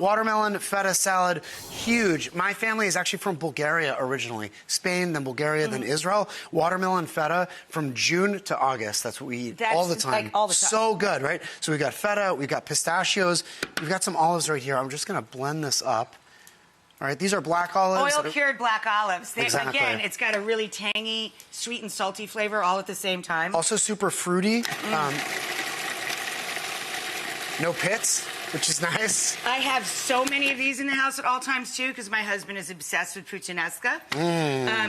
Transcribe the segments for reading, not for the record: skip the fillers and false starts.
Watermelon feta salad, huge. My family is actually from Bulgaria originally. Spain, then Bulgaria, then Israel. Watermelon feta from June to August. That's what we eat all the time. Like all the time. So good, right? So we've got feta, we've got pistachios, we've got some olives right here. I'm just going to blend this up. All right, these are black olives. Oil-cured black olives. Exactly. Again, it's got a really tangy, sweet and salty flavor all at the same time. Also super fruity. No pits, which is nice. I have so many of these in the house at all times, too, because my husband is obsessed with puttanesca,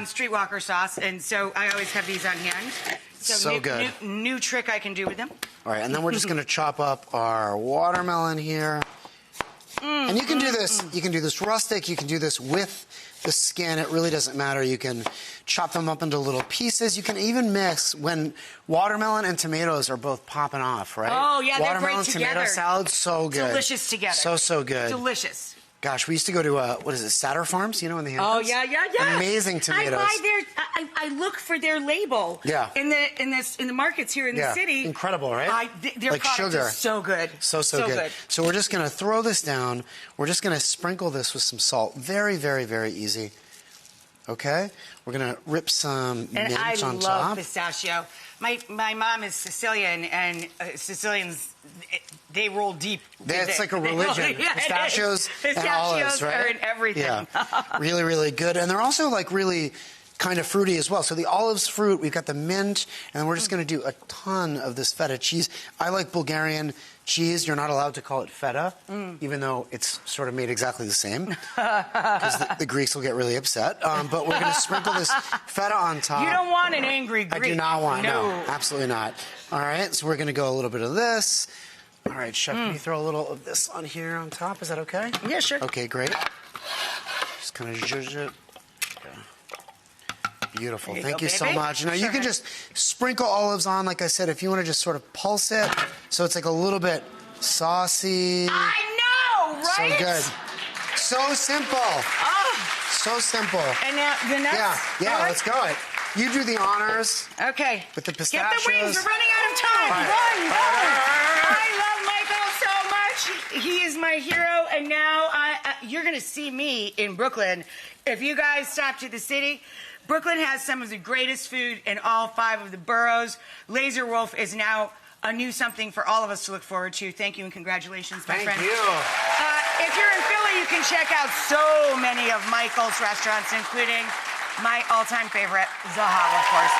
streetwalker sauce, and so I always have these on hand. So good. New trick I can do with them. All right, and then we're just going to chop up our watermelon here. And you can do this. You can do this rustic. You can do this with the skin. It really doesn't matter. You can chop them up into little pieces. You can even mix when watermelon and tomatoes are both popping off, right? Oh, yeah, they're watermelon, great together. tomato salad, so good. Delicious together. So good. Delicious. Gosh, we used to go to, what is it, Satter Farms, you know, in the Hamptons? Oh, yeah. Amazing tomatoes. I buy their, I look for their label. Yeah. In the markets here in the city. Incredible, right? Their like product sugar. is so good. So good. So we're just going to throw this down. We're just going to sprinkle this with some salt. Very, very, very easy. Okay? We're going to rip some mint on top. I love pistachio. My mom is Sicilian, and Sicilians, they roll deep. It's like a religion. Yeah, Pistachios and olives, right? Are in everything. Yeah. Really, really good. And they're also like really kind of fruity as well. So the olives fruit, we've got the mint, and then we're just going to do a ton of this feta cheese. I like Bulgarian cheese. You're not allowed to call it feta, even though it's sort of made exactly the same, because the Greeks will get really upset. But we're going to sprinkle this feta on top. You don't want an angry Greek. I do not want, no, absolutely not. All right, so we're going to go a little bit of this. All right, Chef, can you throw a little of this on here on top? Is that okay? Yeah, sure. Okay, great. Just kind of zhuzh it. Beautiful. Thank you so much. Now, you can just sprinkle olives on, like I said, if you want to just sort of pulse it, so it's like a little bit saucy. I know, right? So good. So simple. Oh. So simple. And now the nuts? Yeah, let's go it. You do the honors. Okay. With the pistachios. Get the wings. We're running out of time. Right. Run. I love Michael so much. He is my hero, and now you're going to see me in Brooklyn. If you guys stop to the city, Brooklyn has some of the greatest food in all 5 of the boroughs. Laser Wolf is now a new something for all of us to look forward to. Thank you and congratulations, my friend. Thank you. If you're in Philly, you can check out so many of Michael's restaurants, including my all-time favorite, Zahav, of course.